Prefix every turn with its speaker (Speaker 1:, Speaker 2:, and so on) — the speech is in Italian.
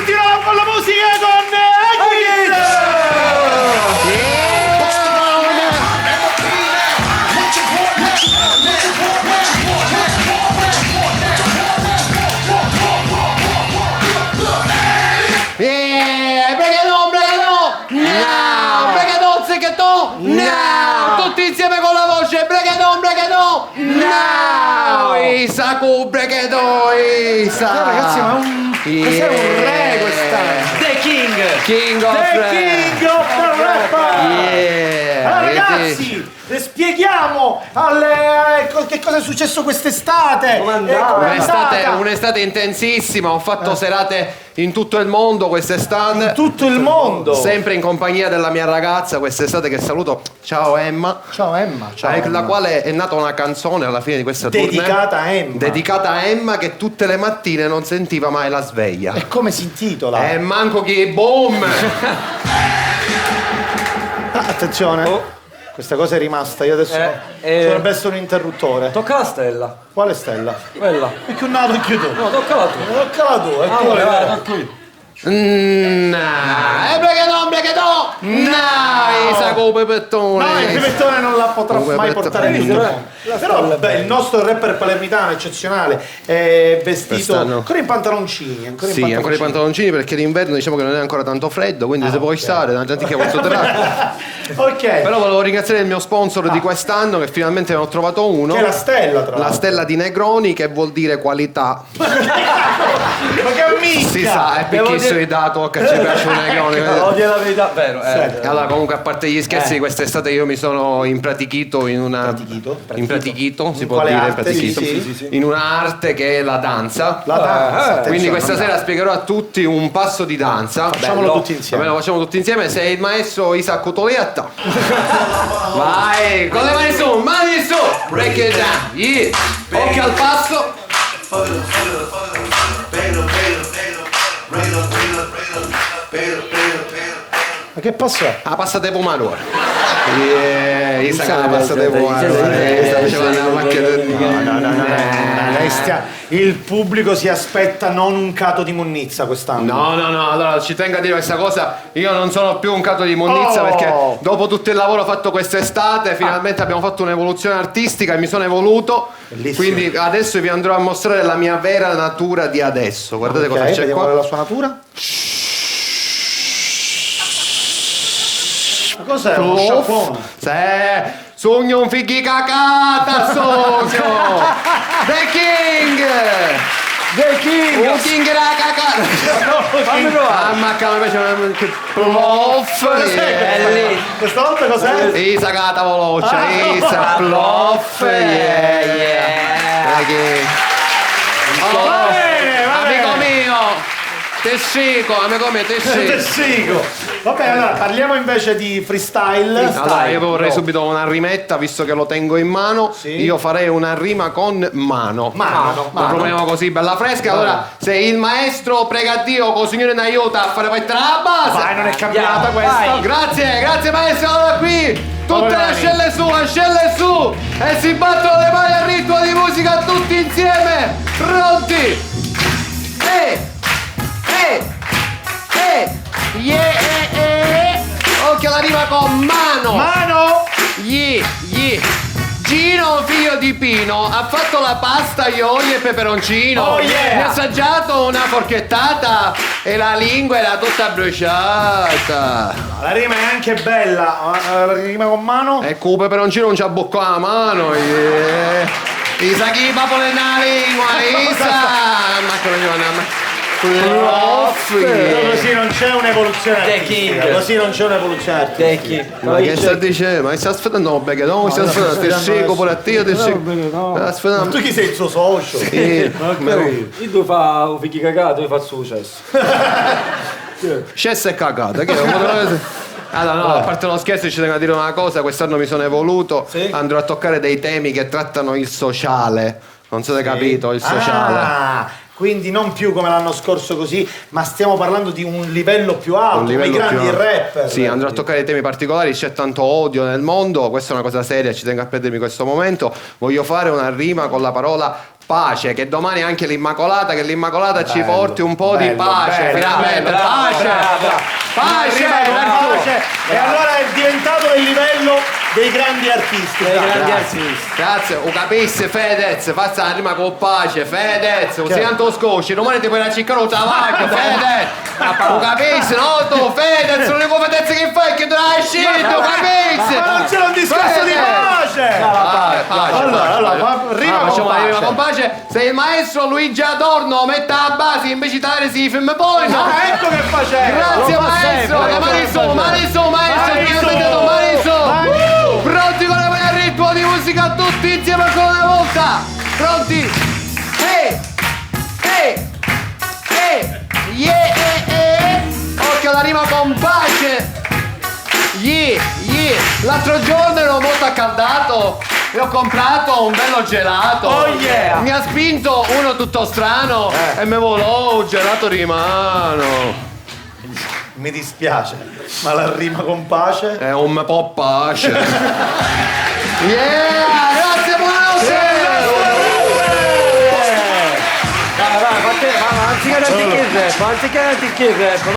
Speaker 1: continuiamo con la musica con
Speaker 2: tutti insieme con la voce bregaton now Isaku bregaton Isa.
Speaker 1: Ragazzi, ma cos'è un re quest'anno?
Speaker 2: The King of
Speaker 1: the Rap. Allora ragazzi, spieghiamo che cosa è successo quest'estate.
Speaker 2: Un'estate intensissima, ho fatto serate in tutto il mondo quest'estate.
Speaker 1: In tutto il mondo.
Speaker 2: Sempre in compagnia della mia ragazza quest'estate, che saluto. Ciao Emma.
Speaker 1: Ciao Emma.
Speaker 2: La quale è nata una canzone alla fine di questa
Speaker 1: dedicata a Emma.
Speaker 2: Dedicata a Emma, che tutte le mattine non sentiva mai la sveglia.
Speaker 1: E come si intitola?
Speaker 2: Manco chi boom.
Speaker 1: Attenzione. Questa cosa è rimasta, io adesso dovrebbe essere un interruttore.
Speaker 3: Tocca la stella.
Speaker 1: Quale stella?
Speaker 3: Quella.
Speaker 1: E che nato anche tu?
Speaker 3: No, toccala tu.
Speaker 1: Toccala tu, e tu
Speaker 3: Tocca qui.
Speaker 2: Bregaton! No, Isaku pepettone.
Speaker 1: No, il pepettone non la potrà mai portare in tutto il mondo. Però il nostro rapper palermitano eccezionale è vestito
Speaker 2: Quest'anno.
Speaker 1: ancora in pantaloncini.
Speaker 2: Ancora i pantaloncini, perché d'inverno diciamo che non è ancora tanto freddo, quindi se puoi stare, la gente che ha terra.
Speaker 1: Ok.
Speaker 2: Però volevo ringraziare il mio sponsor di quest'anno, che finalmente ne ho trovato uno.
Speaker 1: Che è la stella, tra l'altro.
Speaker 2: La stella di Negroni, che vuol dire qualità.
Speaker 1: Ma che minchia!
Speaker 2: Si sa, è perché sono dato che ci piacciono i Negroni.
Speaker 3: Devo dire la verità, vero.
Speaker 2: Allora, comunque, a parte gli scherzi, quest'estate io mi sono impratichito in una. Impratichito, si può
Speaker 1: quale
Speaker 2: dire
Speaker 1: arte?
Speaker 2: impratichito.
Speaker 1: Sì.
Speaker 2: In un'arte che è la danza.
Speaker 1: La danza.
Speaker 2: Quindi questa sera spiegherò a tutti un passo di danza.
Speaker 1: Facciamolo tutti insieme.
Speaker 2: Lo facciamo tutti insieme. Sei il maestro Isaku Tolietta. Vai, con le mani su, break it down. Yeah. Occhio al passo.
Speaker 1: Ma che passo è?
Speaker 2: La passa dei pomodori. Isa la passa dei pomodori.
Speaker 1: Il pubblico si aspetta non un cato di monnizza quest'anno.
Speaker 2: No, allora ci tengo a dire questa cosa. Io non sono più un cato di monnizza, perché dopo tutto il lavoro fatto quest'estate finalmente abbiamo fatto un'evoluzione artistica e mi sono evoluto.
Speaker 1: Bellissimo.
Speaker 2: Quindi adesso vi andrò a mostrare la mia vera natura di adesso. Guardate cosa c'è
Speaker 1: vediamo
Speaker 2: qua.
Speaker 1: la sua natura. Ma cos'è? Uno sciacquone?
Speaker 2: Sogno un fighi cacata, sogno! The King! Un King la cacata!
Speaker 1: Fammi provare!
Speaker 2: Mamma che mi piace ploff!
Speaker 1: Questa volta cos'è?
Speaker 2: Isa cata veloce, Isa ploff! Amico mio! Amico mio, te
Speaker 1: Sigo! Vabbè, allora parliamo invece di freestyle.
Speaker 2: Allora, io vorrei subito una rimetta, visto che lo tengo in mano.
Speaker 1: Sì.
Speaker 2: Io farei una rima con mano. La proviamo così, bella fresca. Allora, se il maestro prega Dio, con il Signore ne aiuta a fare partire la base.
Speaker 1: Vai, non è cambiata questa.
Speaker 2: Vai. Grazie maestro. Allora qui, tutte le ascelle su. E si battono le mani al ritmo di musica tutti insieme. Pronti? Occhio alla rima con mano. Gino, figlio di Pino, ha fatto la pasta, gli oli e peperoncino. Mi ha assaggiato una forchettata e la lingua era tutta bruciata.
Speaker 1: La rima è anche bella. La rima con mano?
Speaker 2: E con peperoncino non c'ha bocca la mano. Isa chi papo nella lingua, Isa. Ma che non
Speaker 1: Così non c'è un'evoluzione artistica. Così non c'è un'evoluzione artistica.
Speaker 2: Ma che sta dicendo? Ma stai sfidando perché no? Stai sfidando te sceco pure a te, te sceco.
Speaker 1: Tu chi sei il suo socio?
Speaker 2: Sì.
Speaker 3: Io devo fare un fichi cagato, io faccio successo.
Speaker 2: Scessa e cagata, che allora no, a parte lo scherzo ci tengo a dire una cosa, quest'anno mi sono evoluto, andrò a toccare dei temi che trattano il sociale. Non so se hai capito, il sociale.
Speaker 1: Quindi non più come l'anno scorso così, ma stiamo parlando di un livello più alto, come i grandi rapper.
Speaker 2: Sì, andrò a toccare temi particolari, c'è tanto odio nel mondo, questa è una cosa seria, ci tengo a perdermi questo momento. Voglio fare una rima con la parola pace, che domani è anche l'Immacolata, che l'Immacolata ci porti un po' di
Speaker 1: bello,
Speaker 2: pace,
Speaker 1: bello,
Speaker 2: finalmente,
Speaker 1: bravo,
Speaker 2: pace, pace,
Speaker 1: Rima con pace. E allora è diventato del livello dei grandi artisti.
Speaker 3: Dei
Speaker 1: dai.
Speaker 3: grandi artisti.
Speaker 2: Grazie, o capissi Fedez, faccia la rima con pace, Fedez, o sei tanto scosci, domani ti puoi la ciccare un tabacco, Fedez, o capisci, no tu, Fedez, l'unico Fedez che fai è che tu l'hai scelto, capisci?
Speaker 1: Ma non c'è un discorso di pace!
Speaker 2: Pace,
Speaker 1: Allora, rima con
Speaker 2: facciamo la rima
Speaker 1: pace.
Speaker 2: con pace. Se il maestro Luigi Adorno mette la base invece di dare si film poi no.
Speaker 1: Ah, ecco che faceva!
Speaker 2: Grazie
Speaker 3: lo fa
Speaker 2: maestro,
Speaker 3: sempre,
Speaker 2: le
Speaker 3: lo
Speaker 2: mani
Speaker 3: fa
Speaker 2: su,
Speaker 3: sempre.
Speaker 2: mani su maestro,
Speaker 1: Mani
Speaker 2: mi
Speaker 1: su.
Speaker 2: avete mani su.
Speaker 1: Mani
Speaker 2: Pronti con le mani al ritmo di musica tutti insieme ancora una volta. Pronti? Yeah. Occhio alla rima con pace. Yeah. L'altro giorno ero molto accaldato e ho comprato un bello gelato.
Speaker 1: Oh, yeah.
Speaker 2: Mi ha spinto uno tutto strano e mi volò un gelato di mano.
Speaker 1: Mi dispiace, ma la rima con pace?
Speaker 2: È un po' pace. Yeah, grazie, buonanotte.
Speaker 3: Vai, anziché antichi il rap,